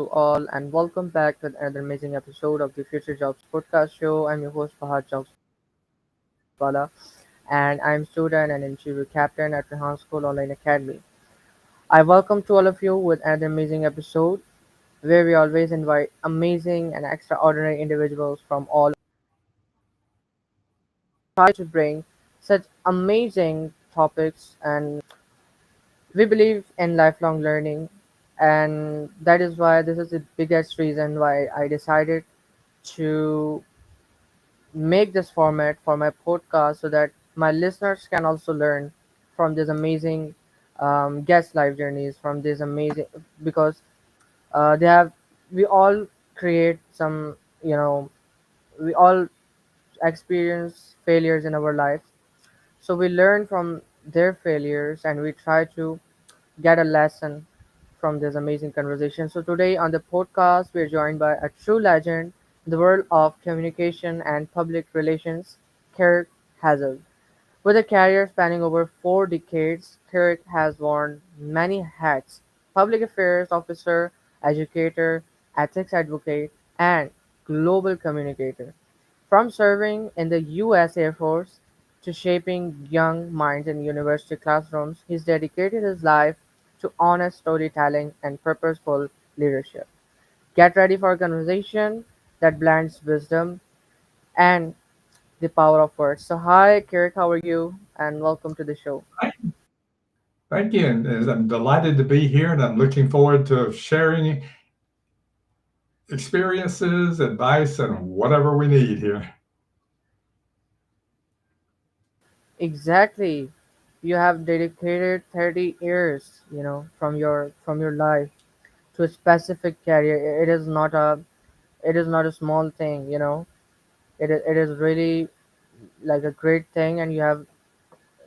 all, and welcome back to another amazing episode of the Future Jobs podcast show. I'm your host, Fahad Jogswala, and I'm student and interview captain at Rehan School Online Academy. I welcome to all of you with another amazing episode where we always invite amazing and extraordinary individuals from all try to bring such amazing topics, and we believe in lifelong learning, and that is why this is the biggest reason why I decided to make this format for my podcast so that my listeners can also learn from these amazing guest life journeys from this amazing because they have we all create some we all experience failures in our life, so we learn from their failures and we try to get a lesson from this amazing conversation. So today on the podcast, we're joined by a true legend in the world of communication and public relations, Kirk Hazel. With a career spanning over 4 decades, Kirk has worn many hats: public affairs officer, educator, ethics advocate, and global communicator. From serving in the U.S. Air Force to shaping young minds in university classrooms, he's dedicated his life to honest storytelling and purposeful leadership. Get ready for a conversation that blends wisdom and the power of words. So, hi, Kirk, how are you? And welcome to the show. Hi. Thank you. And I'm delighted to be here, and I'm looking forward to sharing experiences, advice, and whatever we need here. Exactly. You have dedicated 30 years, from your life to a specific career. It is not a small thing, it is really like a great thing, and you have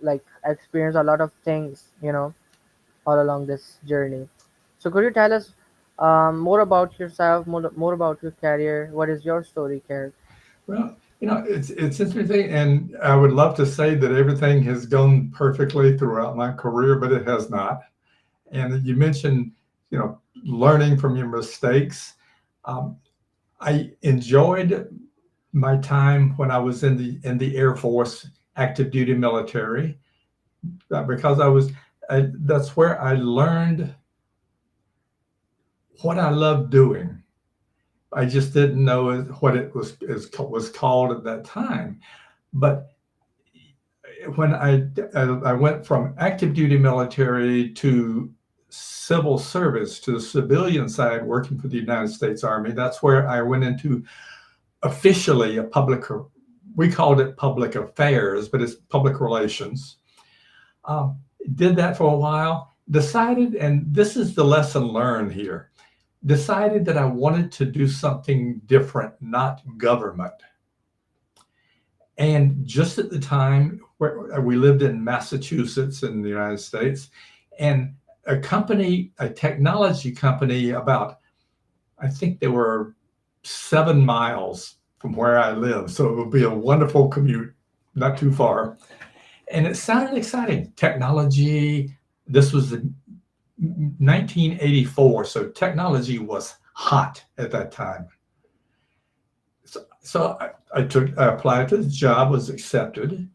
like experienced a lot of things, all along this journey. So could you tell us more about yourself, more about your career? What is your story, Kerr? Well, it's interesting, and I would love to say that everything has gone perfectly throughout my career, but it has not. And you mentioned, learning from your mistakes. Um, I enjoyed my time when I was in the Air Force, active duty military, because that's where I learned what I loved doing. I just didn't know what it was called at that time. But when I went from active duty military to civil service to the civilian side, working for the United States Army, that's where I went into officially a public. We called it public affairs, but it's public relations. Um, did that for a while. Decided, and this is the lesson learned here, decided that I wanted to do something different, not government. And just at the time where we lived in Massachusetts in the United States, and a technology company, about, I think they were 7 miles from where I live. So it would be a wonderful commute, not too far. And it sounded exciting. Technology, this was the 1984, so technology was hot at that time. So I applied to the job, was accepted.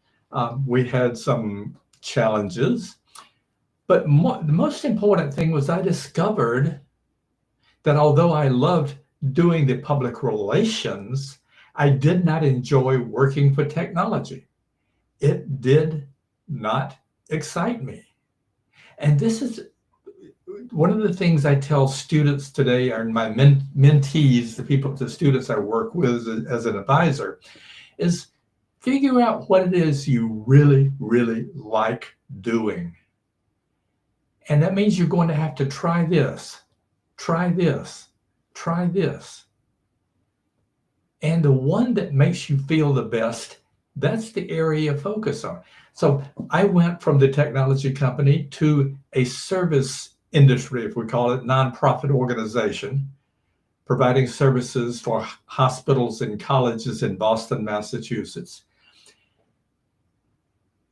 We had some challenges, but the most important thing was I discovered that although I loved doing the public relations, I did not enjoy working for technology. It did not excite me. And this is one of the things I tell students today, or my mentees, the students I work with as an advisor, is figure out what it is you really, really like doing. And that means you're going to have to try this, try this, try this. And the one that makes you feel the best, that's the area of focus on. So I went from the technology company to a service industry, if we call it, nonprofit organization, providing services for hospitals and colleges in Boston, Massachusetts.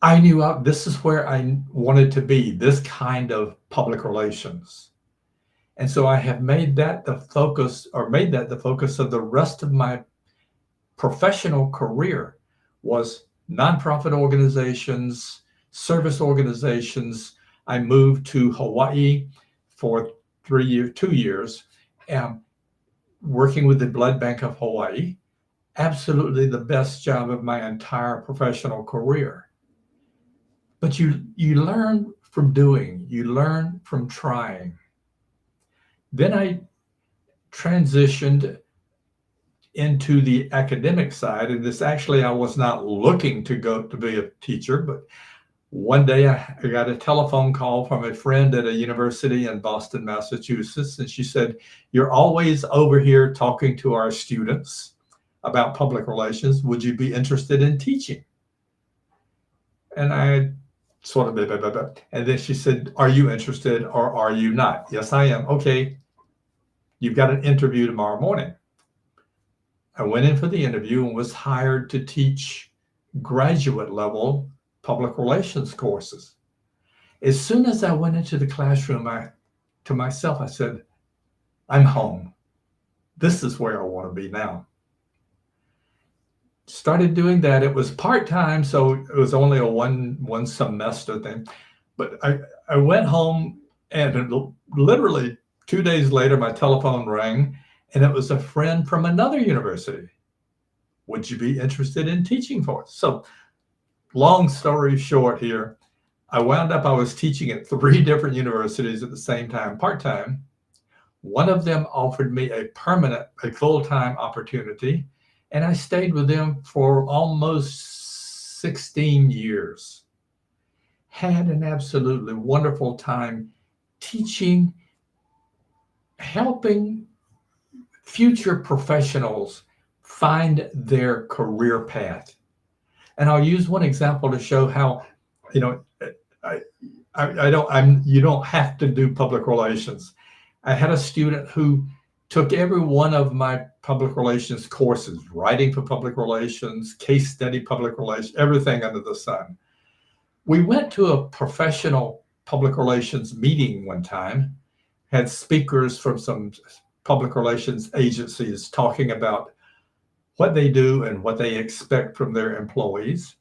I knew this is where I wanted to be, this kind of public relations. And so I have made that the focus, or made that the focus of the rest of my professional career, was nonprofit organizations, service organizations. I moved to Hawaii for 2 years, um, working with the Blood Bank of Hawaii. Absolutely the best job of my entire professional career. But you learn from doing, you learn from trying. Then I transitioned into the academic side, and this actually, I was not looking to go to be a teacher, but one day I got a telephone call from a friend at a university in Boston, Massachusetts, and she said, "You're always over here talking to our students about public relations. Would you be interested in teaching?" And I sort of, blah, blah, blah, blah. And then she said, "Are you interested or are you not?" "Yes, I am." "Okay, you've got an interview tomorrow morning." I went in for the interview and was hired to teach graduate level public relations courses. As soon as I went into the classroom, to myself, I said, "I'm home. This is where I want to be now." Started doing that. It was part-time, so it was only a one semester thing. But I went home, and literally 2 days later, my telephone rang, and it was a friend from another university. "Would you be interested in teaching for us?" So long story short here, I was teaching at 3 different universities at the same time, part-time. One of them offered me a full-time opportunity, and I stayed with them for almost 16 years. Had an absolutely wonderful time teaching, helping future professionals find their career path. And I'll use one example to show how, you know, you don't have to do public relations. I had a student who took every one of my public relations courses, writing for public relations, case study public relations, everything under the sun. We went to a professional public relations meeting one time, had speakers from some public relations agencies talking about what they do and what they expect from their employees.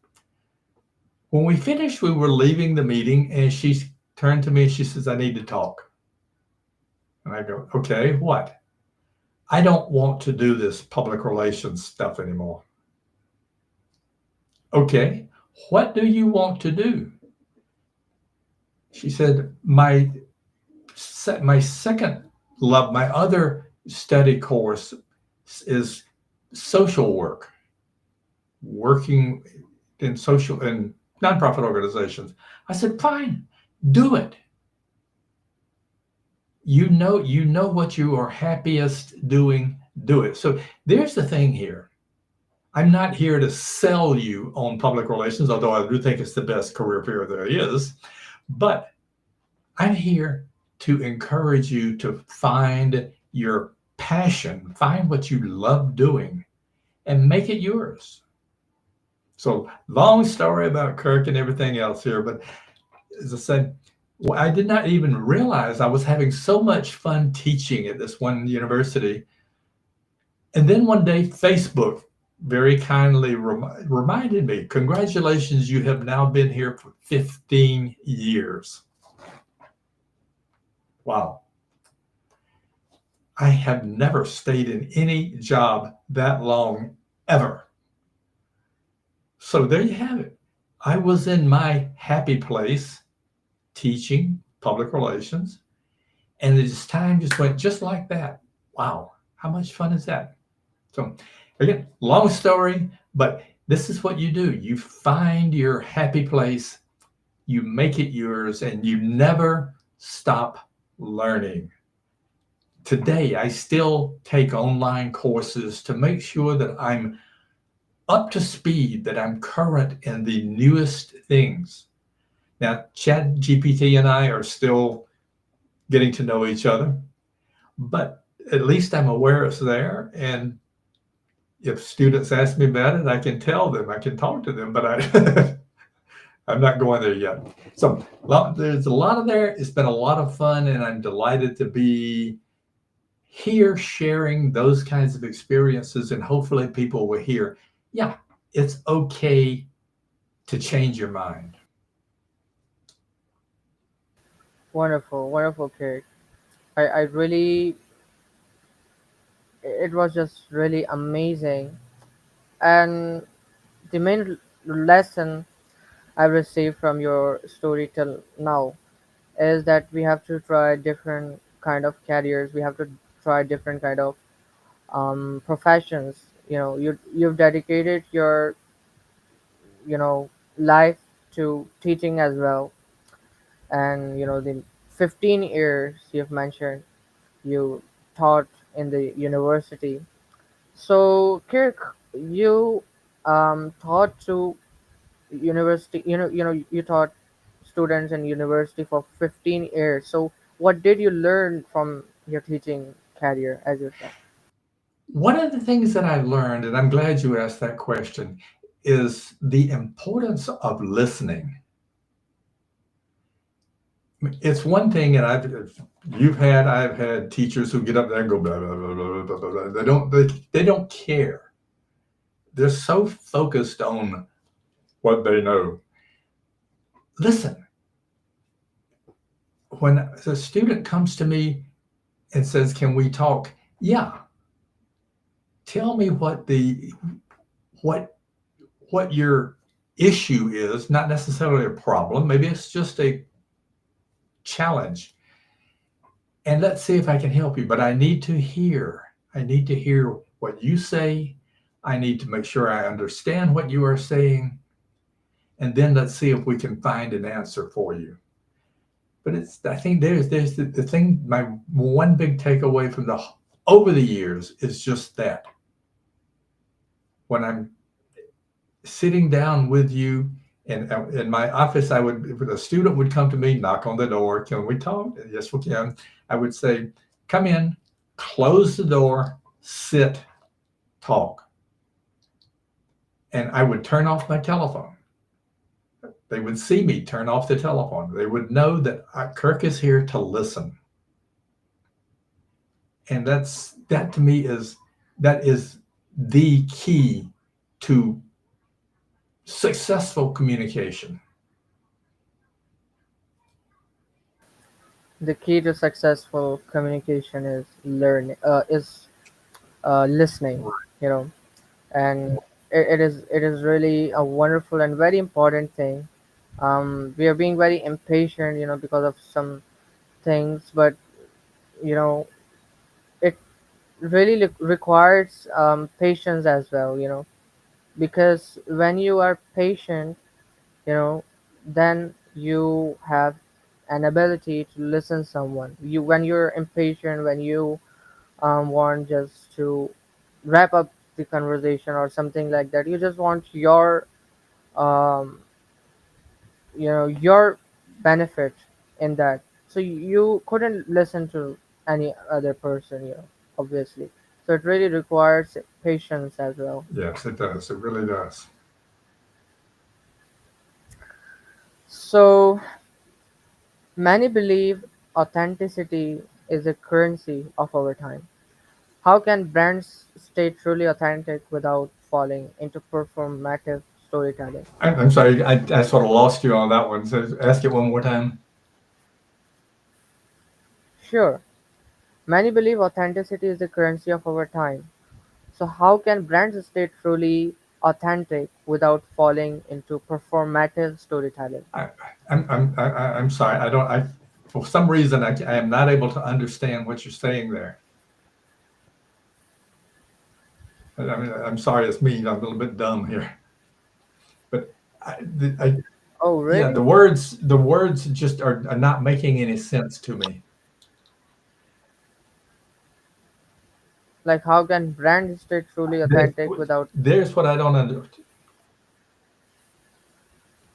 When we finished, we were leaving the meeting, and she turned to me and she says, "I need to talk." And I go, "Okay, what?" "I don't want to do this public relations stuff anymore." "Okay, what do you want to do?" She said, my second love, my other study course is social work, working in nonprofit organizations. I said, "Fine, do it. You know what you are happiest doing, do it." So there's the thing here. I'm not here to sell you on public relations, although I do think it's the best career fair there is. But I'm here to encourage you to find your passion, find what you love doing, and make it yours. So long story about Kirk and everything else here, but as I said, I did not even realize I was having so much fun teaching at this one university. And then one day, Facebook very kindly reminded me, "Congratulations, you have now been here for 15 years. Wow. I have never stayed in any job that long, ever. So there you have it. I was in my happy place teaching public relations, and this time just went just like that. Wow, how much fun is that? So again, long story, but this is what you do. You find your happy place, you make it yours, and you never stop learning. Today, I still take online courses to make sure that I'm up to speed, that I'm current in the newest things. Now, ChatGPT and I are still getting to know each other, but at least I'm aware it's there. And if students ask me about it, I can tell them, I can talk to them, but I'm not going there yet. So there's a lot of there. It's been a lot of fun, and I'm delighted to be here sharing those kinds of experiences. And hopefully, people will hear, yeah, it's okay to change your mind. Wonderful, wonderful, Kirk. I really, it was just really amazing. And the main lesson I received from your story till now is that we have to try different kind of careers. We have to try different kind of professions. You've dedicated your life to teaching as well, and the 15 years you've mentioned you taught in the university. So, Kirk, you taught to university. You taught students in university for 15 years. So, what did you learn from your teaching career, as you said? One of the things that I learned, and I'm glad you asked that question, is the importance of listening. It's one thing, and I've had teachers who get up there and go blah blah blah blah blah blah. Blah. They don't care. They're so focused on what they know. Listen, when the student comes to me and says, "Can we talk?" Yeah, tell me what what your issue is. Not necessarily a problem. Maybe it's just a challenge, and let's see if I can help you. But I need to hear. I need to hear what you say. I need to make sure I understand what you are saying, and then let's see if we can find an answer for you. But I think there's the thing. My one big takeaway from the over the years is just that when I'm sitting down with you and in my office, if a student would come to me, knock on the door, can we talk? Yes, we can. I would say, come in, close the door, sit, talk. And I would turn off my telephone. They would see me turn off the telephone. They would know that Kirk is here to listen. And that to me is the key to successful communication. The key to successful communication is listening. You know, and it is really a wonderful and very important thing. We are being very impatient, because of some things, but you know it really requires patience as well, because when you are patient, then you have an ability to listen someone. When you're impatient, when you want just to wrap up the conversation or something like that, you just want um, your benefit in that, so you couldn't listen to any other person, obviously. So it really requires patience as well. Yes, it does. It really does. So many believe authenticity is a currency of our time. How can brands stay truly authentic without falling into performative storytelling? I'm sorry, I sort of lost you on that one. So ask it one more time. Sure, many believe authenticity is the currency of our time. So how can brands stay truly authentic without falling into performative storytelling? I, I'm sorry. For some reason, I am not able to understand what you're saying there. I mean, I'm sorry, it's me. I'm a little bit dumb here. But I Oh, yeah, really? the words just are not making any sense to me. Like, how can brands stay truly There's, authentic without? there's what I don't understand.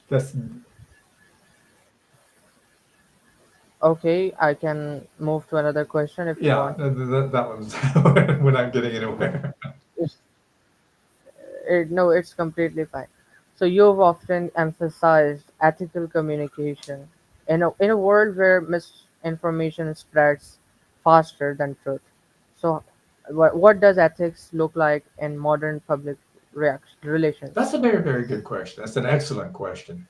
That's Okay, I can move to another question if you yeah, want. that one's we're not getting anywhere. No, it's completely fine. So you've often emphasized ethical communication in a world where misinformation spreads faster than truth. So what does ethics look like in modern public That's relations? a very, very good question. That's an excellent question.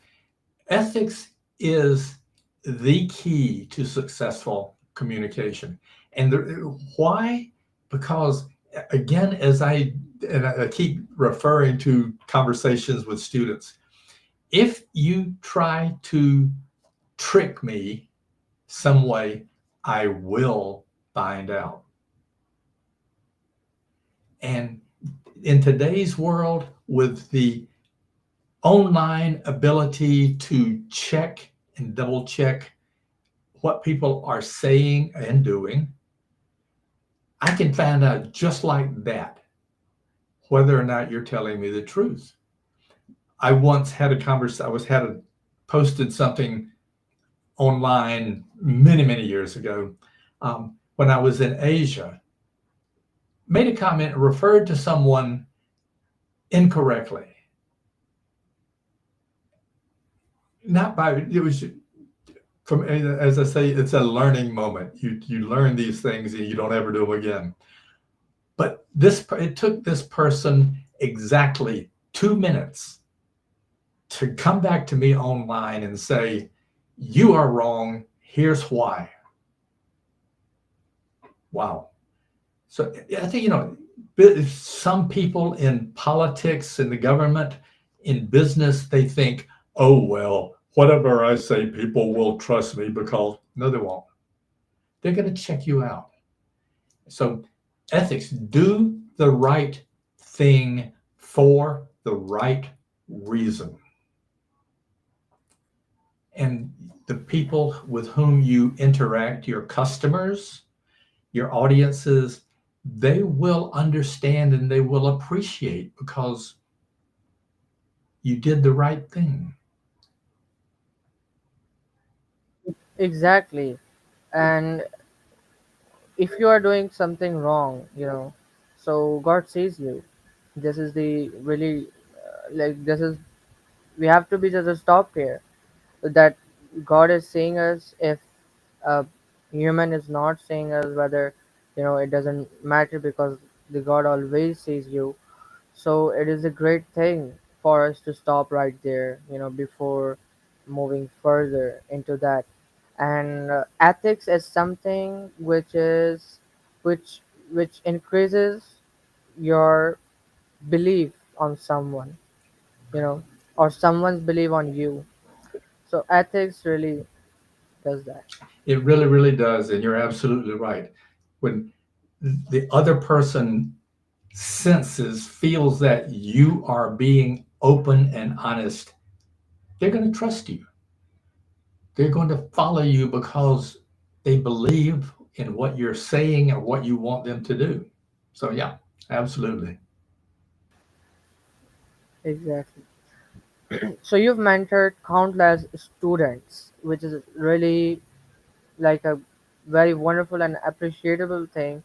Ethics is the key to successful communication. And why? Because again, I keep referring to conversations with students. If you try to trick me some way, I will find out. And in today's world, with the online ability to check and double check what people are saying and doing, I can find out just like that whether or not you're telling me the truth. I once had a conversation. Posted something online many, many years ago, when I was in Asia. Made a comment, referred to someone incorrectly. Not by it was from, as I say, it's a learning moment. You learn these things and you don't ever do them again. But it took this person exactly 2 minutes to come back to me online and say, "You are wrong. Here's why." Wow. So I think, some people in politics, in the government, in business, they think, "Oh, well, whatever I say, people will trust me," because no, they won't. They're going to check you out. So, ethics, do the right thing for the right reason. And the people with whom you interact, your customers, your audiences, they will understand and they will appreciate because you did the right thing. Exactly. And if you are doing something wrong, so God sees you. This is the really this is we have to be just stop here. That God is seeing us. If a human is not seeing us, whether it doesn't matter because the God always sees you. So it is a great thing for us to stop right there, before moving further into that. And ethics is something which which increases your belief on someone, you know, or someone's belief on you. So ethics really does that. It really, really does. And you're absolutely right. When the other person senses, feels that you are being open and honest, they're going to trust you. They're going to follow you because they believe in what you're saying or what you want them to do. So, yeah, absolutely. Exactly. So you've mentored countless students, which is really like a very wonderful and appreciable thing.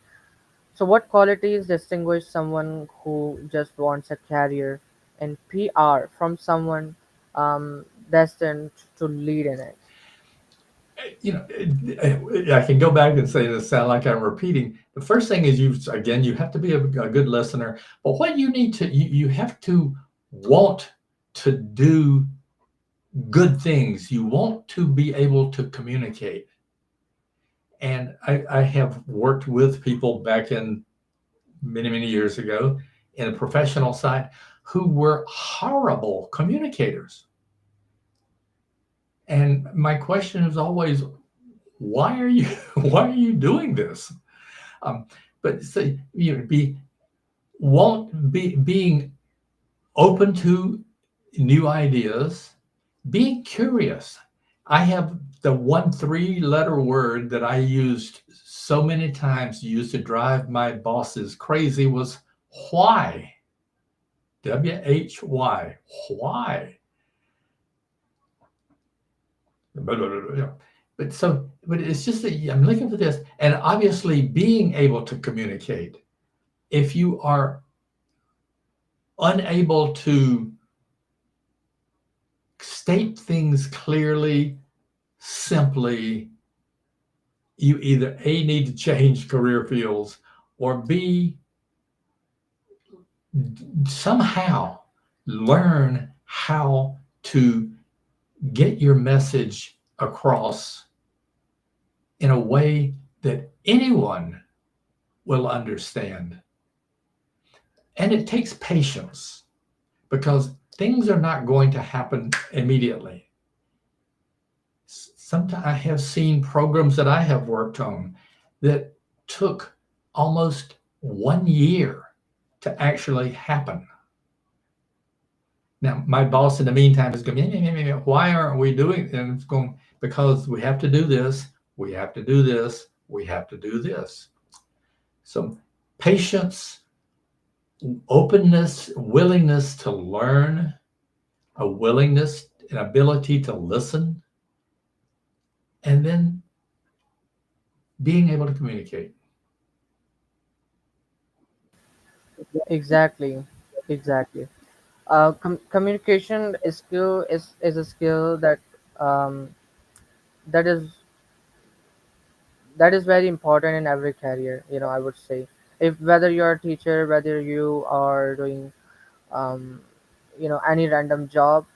So, what qualities distinguish someone who just wants a career in PR from someone destined to lead in it? I can go back and say this sound like I'm repeating. The first thing is you have to be a good listener. But what you need to you have to want to do good things. You want to be able to communicate. And I have worked with people back in many, many years ago in a professional side who were horrible communicators. And my question is always, why are you why are you doing this? Um, but say be won't be being open to new ideas, being curious. I have the one three-letter word that I used so many times, used to drive my bosses crazy, was why. WHY. Why? But it's just that I'm looking for this, and obviously being able to communicate. If you are unable to state things clearly, simply. You either A, need to change career fields, or B, somehow learn how to get your message across in a way that anyone will understand. And it takes patience because things are not going to happen immediately. Sometimes I have seen programs that I have worked on that took almost 1 year to actually happen. Now, my boss in the meantime is going, why aren't we doing it? And it's going, because we have to do this, we have to do this, we have to do this. So patience, openness, willingness to learn, a willingness and ability to listen, and then being able to communicate. Exactly, exactly. Communication is a skill um, that is very important in every career. I would say, if whether you're a teacher, whether you are doing um, any random job,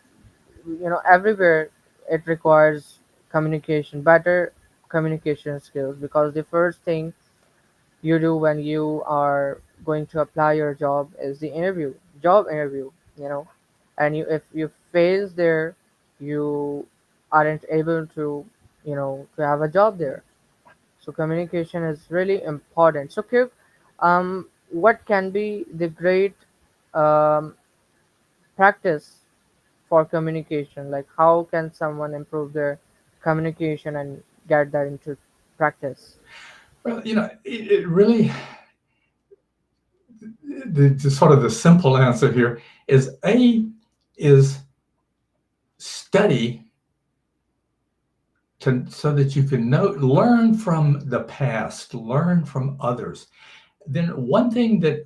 everywhere it requires communication, better communication skills, because the first thing you do when you are going to apply your job is the job interview. And if you fail there, you aren't able to to have a job there. So communication is really important. So Kirk, what can be the great um, practice for communication? Like, how can someone improve their communication and get that into practice? Well, it really, the sort of the simple answer here is is study so that you can learn from the past, learn from others. Then one thing that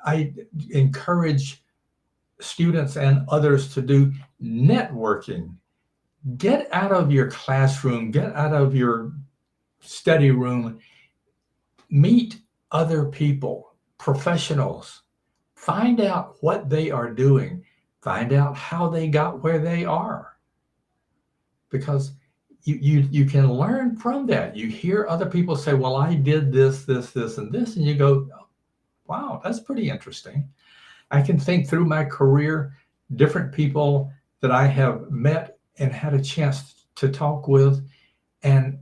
I encourage students and others to do, networking. Get out of your classroom, get out of your study room, meet other people, professionals, find out what they are doing, find out how they got where they are, because you can learn from that. You hear other people say, well, I did this, and this, and you go, wow, that's pretty interesting. I can think through my career, different people that I have met and had a chance to talk with. And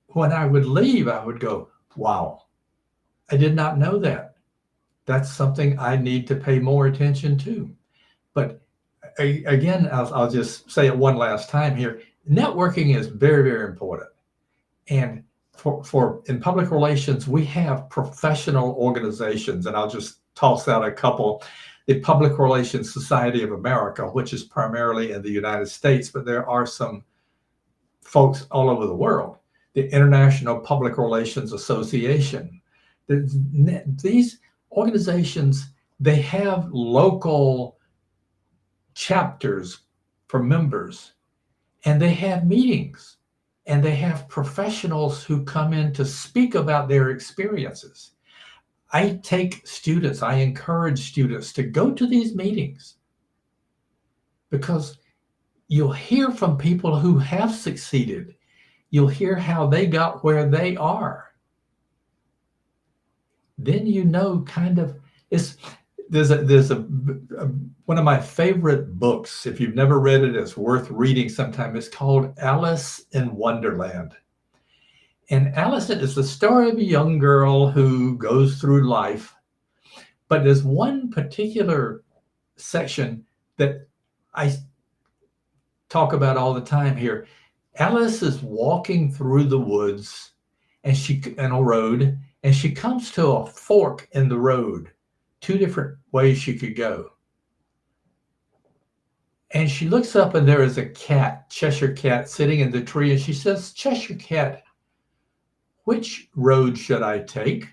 when I would leave, I would go, wow, I did not know that. That's something I need to pay more attention to. But again, I'll just say it one last time here. Networking is very, very important. And for in public relations, we have professional organizations, and I'll just toss out a couple. The Public Relations Society of America, which is primarily in the United States, but there are some folks all over the world. The International Public Relations Association. These organizations, they have local chapters for members, and they have meetings, and they have professionals who come in to speak about their experiences. I encourage students to go to these meetings, because you'll hear from people who have succeeded. You'll hear how they got where they are. Then kind of, there's a one of my favorite books. If you've never read it, it's worth reading sometime. It's called Alice in Wonderland. And Alice is the story of a young girl who goes through life. But there's one particular section that I talk about all the time here. Alice is walking through the woods and on a road, and she comes to a fork in the road, two different ways she could go. And she looks up, and there is a cat, Cheshire Cat, sitting in the tree, and she says, Cheshire Cat, which road should I take?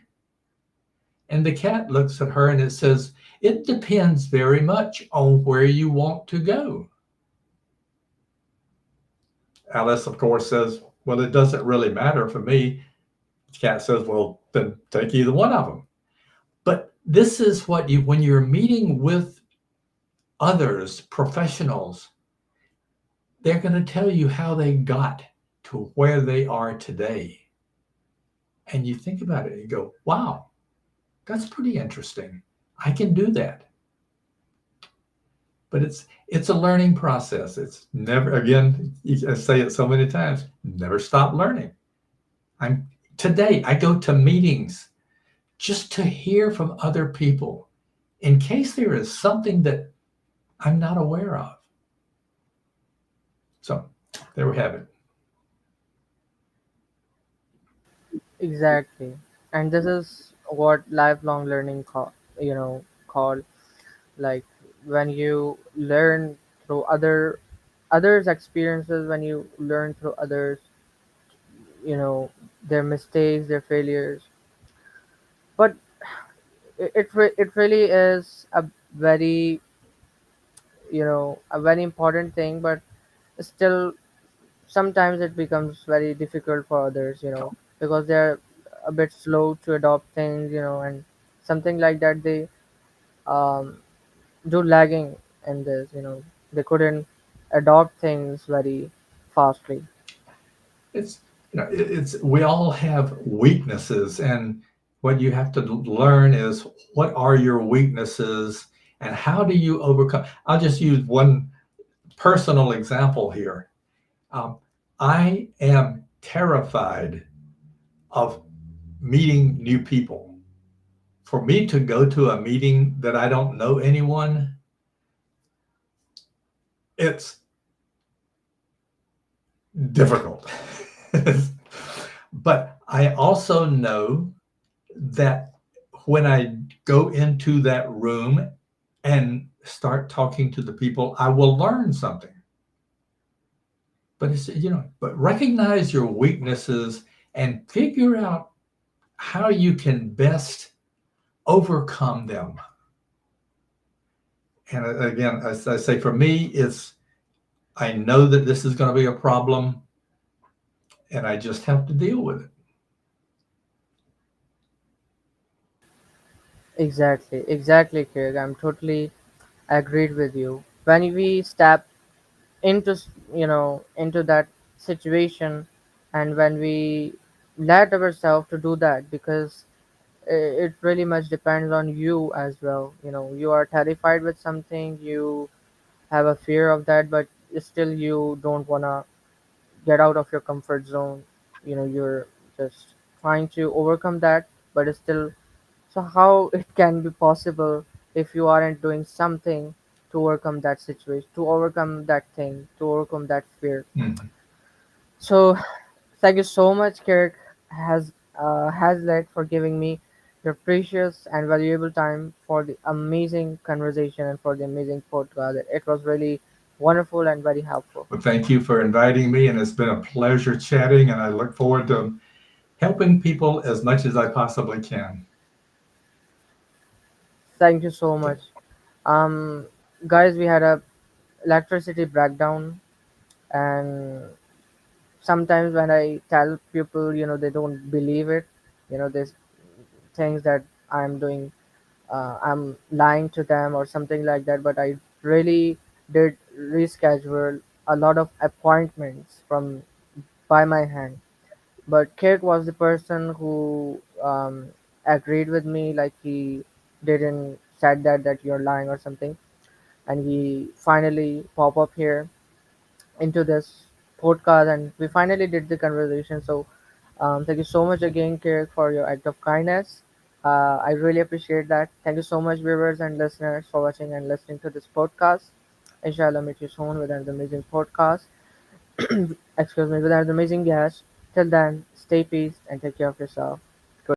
And the cat looks at her and it says, it depends very much on where you want to go. Alice, of course, says, well, it doesn't really matter for me. Cat says, well, then take either one of them. But this is what you, when you're meeting with others, professionals, they're going to tell you how they got to where they are today. And you think about it and you go, wow, that's pretty interesting. I can do that. But it's a learning process. It's never, again, I say it so many times, never stop learning. I'm today I go to meetings just to hear from other people in case there is something that I'm not aware of. So there we have it. Exactly. And this is what lifelong learning called, like when you learn through others experiences, when you learn through others, their mistakes, their failures. But it really is a very important thing, but still sometimes it becomes very difficult for others, because they're a bit slow to adopt things, and something like that. They um, do lagging in this, they couldn't adopt things very fastly. It's it's we all have weaknesses, and what you have to learn is what are your weaknesses and how do you overcome. I'll just use one personal example here. Um, I am terrified of meeting new people. For me to go to a meeting that I don't know anyone, it's difficult. But I also know that when I go into that room and start talking to the people, I will learn something. But it's, but recognize your weaknesses and figure out how you can best overcome them. And again, as I say, for me, it's I know that this is going to be a problem and I just have to deal with it. Exactly, Craig. I'm totally agreed with you. When we step into that situation, and when we let ourselves to do that, because it really much depends on you as well. You are terrified with something, you have a fear of that, but still you don't want to get out of your comfort zone. You're just trying to overcome that, but still, so how it can be possible if you aren't doing something to overcome that situation, to overcome that thing, to overcome that fear? Mhm. So thank you so much, Kirk Hazlitt, for giving me your precious and valuable time for the amazing conversation and for the amazing podcast. It was really wonderful and very helpful. Well, thank you for inviting me, and it's been a pleasure chatting, and I look forward to helping people as much as I possibly can. Thank you so Okay. much. Um, Guys, we had a electricity breakdown, and sometimes when I tell people, they don't believe it. There's things that I'm doing, I'm lying to them or something like that. But I really did reschedule a lot of appointments from by my hand. But Kirk was the person who agreed with me, like he didn't said that you're lying or something, and he finally pop up here into this podcast, and we finally did the conversation. So thank you so much again, Kirk, for your act of kindness. I really appreciate that. Thank you so much, viewers and listeners, for watching and listening to this podcast. Inshallah, meet you soon with an amazing podcast. Excuse me, with an amazing guest. Till then, stay peace and take care of yourself.